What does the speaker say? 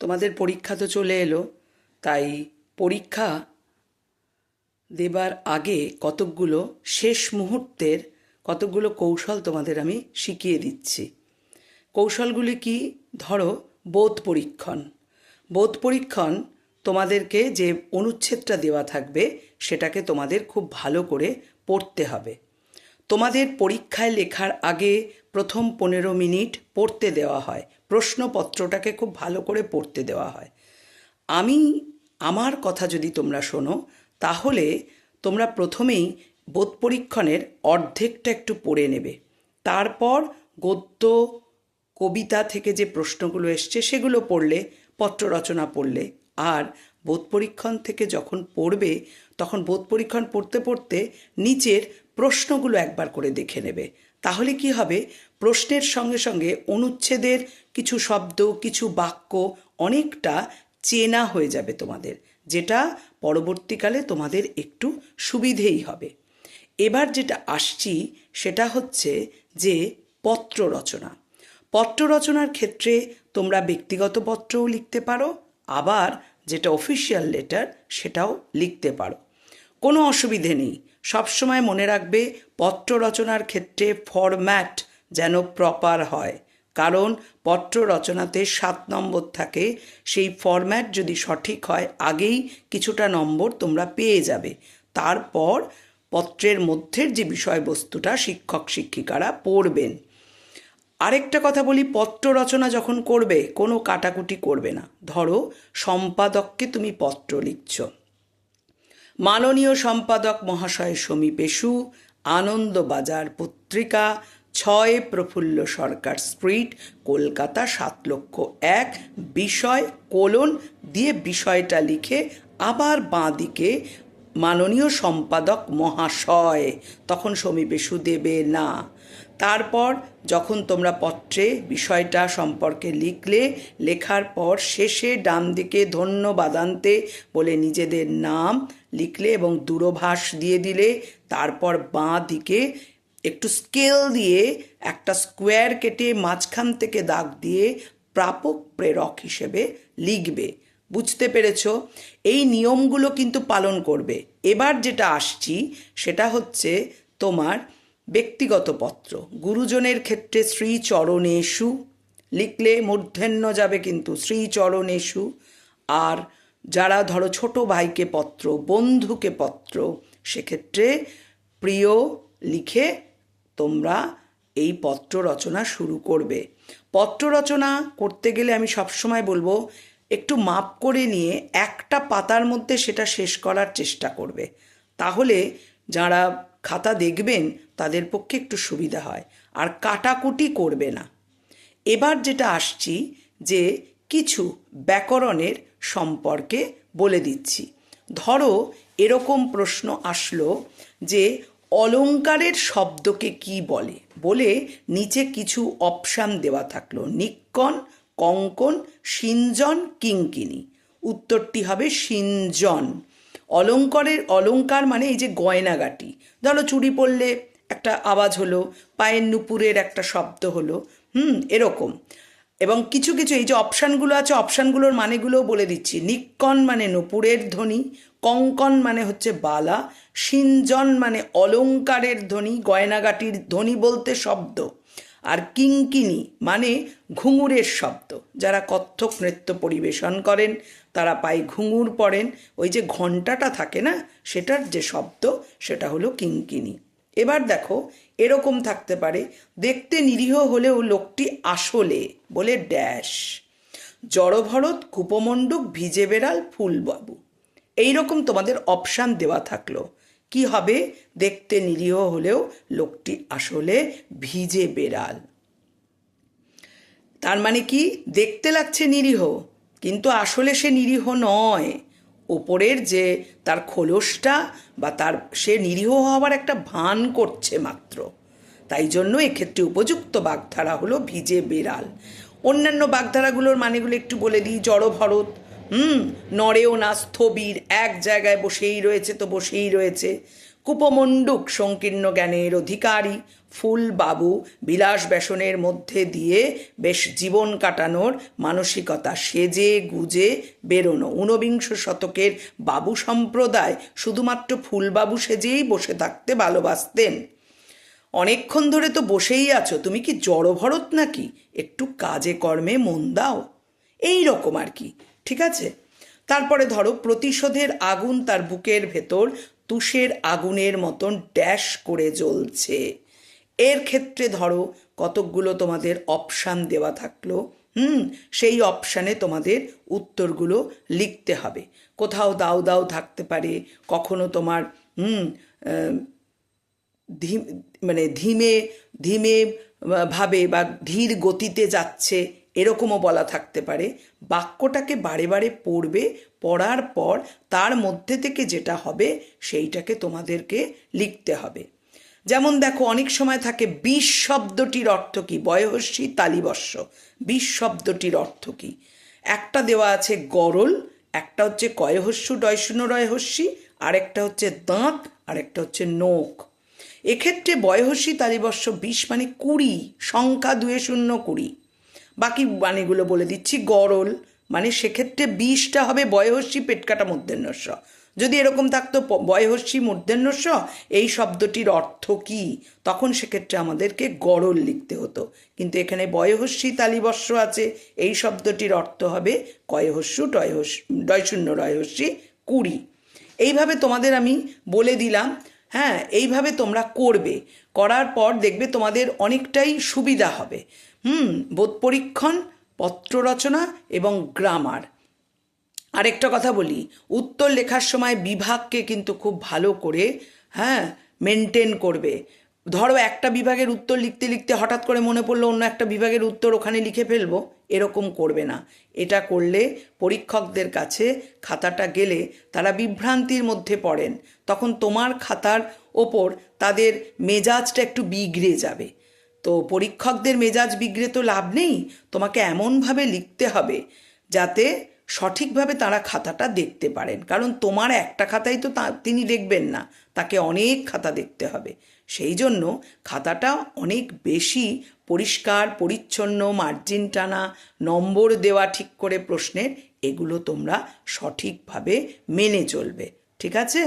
তোমাদের পরীক্ষা তো চলে এলো, তাই পরীক্ষা দেবার আগে কতকগুলো শেষ মুহূর্তের কতকগুলো কৌশল তোমাদের আমি শিখিয়ে দিচ্ছি। কৌশলগুলি কি? ধরো বোধ পরীক্ষণ। বোধ পরীক্ষণ তোমাদেরকে যে অনুচ্ছেদটা দেওয়া থাকবে সেটাকে তোমাদের খুব ভালো করে পড়তে হবে। তোমাদের পরীক্ষায় লেখার আগে প্রথম 15 মিনিট পড়তে দেওয়া হয়, প্রশ্নপত্রটাকে খুব ভালো করে পড়তে দেওয়া হয়। আমার কথা যদি তোমরা শোনো তাহলে তোমরা প্রথমেই বোধ পরীক্ষণের অর্ধেকটা একটু পড়ে নেবে, তারপর গদ্য কবিতা থেকে যে প্রশ্নগুলো এসছে সেগুলো পড়লে, পত্র রচনা পড়লে, আর বোধ পরীক্ষণ থেকে যখন পড়বে তখন বোধ পরীক্ষণ পড়তে পড়তে নিচের প্রশ্নগুলো একবার করে দেখে নেবে। তাহলে কি হবে, প্রশ্নের সঙ্গে সঙ্গে অনুচ্ছেদের কিছু শব্দ, কিছু বাক্য অনেকটা চেনা হয়ে যাবে তোমাদের, যেটা পরবর্তীকালে তোমাদের একটু সুবিধেই হবে। এবার যেটা আসছি সেটা হচ্ছে যে পত্র রচনা। পত্র রচনার ক্ষেত্রে তোমরা ব্যক্তিগত পত্রও লিখতে পারো, আবার যেটা অফিসিয়াল লেটার সেটাও লিখতে পারো, কোনো অসুবিধে নেই। সবসময় মনে রাখবে পত্র রচনার ক্ষেত্রে ফরম্যাট যেন প্রপার হয়, কারণ পত্র রচনাতে 7 নম্বর থাকে। সেই ফরম্যাট যদি সঠিক হয় আগেই কিছুটা নম্বর তোমরা পেয়ে যাবে। তারপর পত্রের মধ্যের যে বিষয়বস্তুটা শিক্ষক শিক্ষিকারা পড়বেন। আরেকটা কথা বলি, পত্র রচনা যখন করবে কোনো কাটাকুটি করবে না। ধরো সম্পাদককে তুমি পত্র লিখছ, মাননীয় সম্পাদক মহাশয় সমীপেষু, আনন্দবাজার পত্রিকা, 6 প্রফুল্ল সরকার স্ট্রিট, কলকাতা 7,01,000, বিষয় কোলন দিয়ে বিষয়টা লিখে আবার বাঁ দিকে মাননীয় সম্পাদক মহাশয়, তখন সমীপেষু দেবে না। তারপর যখন তোমরা পত্রে বিষয়টা সম্পর্কে লিখলে, লেখার পর শেষে ডান দিকে ধন্যবাদান্তে বলে নিজেদের নাম লিখলে এবং দূরভাষ দিয়ে দিলে, তারপর বাঁ দিকে একটু স্কেল দিয়ে একটা স্কোয়ার কেটে মাঝখান থেকে দাগ দিয়ে প্রাপক প্রেরক হিসেবে লিখবে। বুঝতে পেরেছ? এই নিয়মগুলো কিন্তু পালন করবে। এবার যেটা আসছি সেটা হচ্ছে তোমার ব্যক্তিগত পত্র। গুরুজনের ক্ষেত্রে শ্রীচরণেষু লিখলে মূর্ধন্য যাবে কিন্তু, শ্রীচরণেষু। আর যারা ধরো ছোট ভাইকে পত্র, বন্ধুকে পত্র, সেক্ষেত্রে প্রিয় লিখে তোমরা এই পত্র রচনা শুরু করবে। পত্র রচনা করতে গেলে আমি সবসময় বলবো একটু মাপ করে নিয়ে একটা পাতার মধ্যে সেটা শেষ করার চেষ্টা করবে, তাহলে যারা খাতা দেখবেন তাদের পক্ষে একটু সুবিধা হয়, আর কাটাকুটি করবে না। এবার যেটা আসছি যে কিছু ব্যাকরণের সম্পর্কে বলে দিচ্ছি। ধরো এরকম প্রশ্ন আসলো যে অলংকারের শব্দকে কি বলে, বলে নিচে কিছু অপশান দেওয়া থাকলো, নিক্কণ, কঙ্কণ, সিঞ্জন, কিঙ্কিণী। উত্তরটি হবে সিঞ্জন। অলংকার মানে এই যে গয়নাগাটি, ধরো চুড়ি পরলে একটা আওয়াজ হলো, পায়ের নুপুরের একটা শব্দ হলো, এরকম। এবং কিছু কিছু এই যে অপশানগুলো আছে, অপশানগুলোর মানেগুলোও বলে দিচ্ছি। নিক্কণ মানে নুপুরের ধ্বনি, কঙ্কণ মানে হচ্ছে বালা, সিঞ্জন মানে অলংকারের ধ্বনি, গয়নাগাটির ধ্বনি বলতে শব্দ, আর কিঙ্কিণী মানে ঘুঙুরের শব্দ। যারা কত্থক নৃত্য পরিবেশন করেন তারা পায়ে ঘুঙুর পরেন, ওই যে ঘণ্টাটা থাকে না, সেটার যে শব্দ সেটা হলো কিঙ্কিণী। এবার দেখো এরকম থাকতে পারে, দেখতে নিরীহ হলেও লোকটি আসলে বলে ড্যাশ, জড়ভরত, কূপমণ্ডুক, ভিজে বেড়াল, ফুলবাবু। এইরকম তোমাদের অপশান দেওয়া থাকলো। কি হবে, দেখতে নিরীহ হলেও লোকটি আসলে ভিজে বেড়াল। তার মানে কি, দেখতে লাগছে নিরীহ কিন্তু আসলে সে নিরীহ নয়। ওপরের যে তার খোলসটা বা সে নিরীহ হওয়ার একটা ভান করছে মাত্র। তাই জন্য এক্ষেত্রে উপযুক্ত বাগধারা হলো ভিজে বেড়াল। অন্যান্য বাগধারাগুলোর মানেগুলো একটু বলে দিই। জড়ভরত, নড়েও না, স্থবির, এক জায়গায় বসেই রয়েছে তো বসেই রয়েছে। কুপমণ্ডুক সংকীর্ণ জ্ঞানের অধিকারী, ফুল বাবু বিলাস ব্যসনের মধ্যে দিয়ে বেশ জীবন কাটানোর মানসিকতা, সেজে গুজে বেরোনো। ঊনবিংশ শতকের বাবু সম্প্রদায় শুধুমাত্র ফুলবাবু সেজেই বসে থাকতে ভালোবাসতেন। অনেকক্ষণ ধরে তো বসেই আছো, তুমি কি জড়ভরত নাকি? একটু কাজে কর্মে মন দাও, এই রকম আর কি। ঠিক আছে। তারপরে ধরো, প্রতিশোধের আগুন তার বুকের ভেতর তুষের আগুনের মতন ড্যাশ করে জ্বলছে। এর ক্ষেত্রে ধরো কতকগুলো তোমাদের অপশান দেওয়া থাকলো। সেই অপশানে তোমাদের উত্তরগুলো লিখতে হবে। কোথাও দাও দাও থাকতে পারে, কখনো তোমার ধীমে ধীমে ভাবে বা ধীর গতিতে যাচ্ছে এরকমও বলা থাকতে পারে। বাক্যটাকে বারে বারে পড়বে, পড়ার পর তার মধ্যে থেকে যেটা হবে সেইটাকে তোমাদেরকে লিখতে হবে। যেমন দেখো, অনেক সময় থাকে বিষ শব্দটির অর্থ কী? বয়হস্যি তালিবস্য। বিষ শব্দটির অর্থ কী? একটা দেওয়া আছে গরল, একটা হচ্ছে কয়হস্যু ডয়শূন্য রয়হস্যি, আরেকটা হচ্ছে দাঁত, আরেকটা হচ্ছে নোখ। এক্ষেত্রে বয়হস্যি তালিবস্য 20 মানে 20, সংখ্যা 2020। বাকি বাণীগুলো বলে দিচ্ছি। গরল মানে সেক্ষেত্রে 20টা হবে বয়হস্যি পেটকাটা মূর্ধন্যস্ব। যদি এরকম থাকতো বয়হস্যি মূর্ধন্যস্ব, এই শব্দটির অর্থ কী, তখন সেক্ষেত্রে আমাদেরকে গরল লিখতে হতো। কিন্তু এখানে বয়হস্যি তালিবস্য আছে, এই শব্দটির অর্থ হবে কয়হস্যু ডয়শূন্য রয়হস্যি 20। এইভাবে তোমাদের আমি বলে দিলাম। হ্যাঁ, এইভাবে তোমরা করবে। করার পর দেখবে তোমাদের অনেকটাই সুবিধা হবে। বোধ পরীক্ষণ, পত্র রচনা এবং গ্রামার। আরেকটা কথা বলি, উত্তর লেখার সময় বিভাগকে কিন্তু খুব ভালো করে মেনটেন করবে। ধরো একটা বিভাগের উত্তর লিখতে লিখতে হঠাৎ করে মনে পড়লো অন্য একটা বিভাগের উত্তর ওখানে লিখে ফেলবো, এরকম করবে না। এটা করলে পরীক্ষকদের কাছে খাতাটা গেলে তারা বিভ্রান্তির মধ্যে পড়েন, তখন তোমার খাতার ওপর তাদের মেজাজটা একটু বিগড়ে যাবে। তো পরীক্ষকদের মেজাজ বিগড়ে তো লাভ নেই, তোমাকে এমনভাবে লিখতে হবে যাতে সঠিকভাবে তারা খাতাটা দেখতে পারেন। কারণ তোমার একটা খাতাই তো তিনি দেখবেন না, তাকে অনেক খাতা দেখতে হবে। সেই জন্য খাতাটা অনেক বেশি পরিষ্কার পরিচ্ছন্ন, মার্জিন টানা, নম্বর দেওয়া ঠিক করে প্রশ্নের, এগুলো তোমরা সঠিকভাবে মেনে চলবে। ঠিক আছে?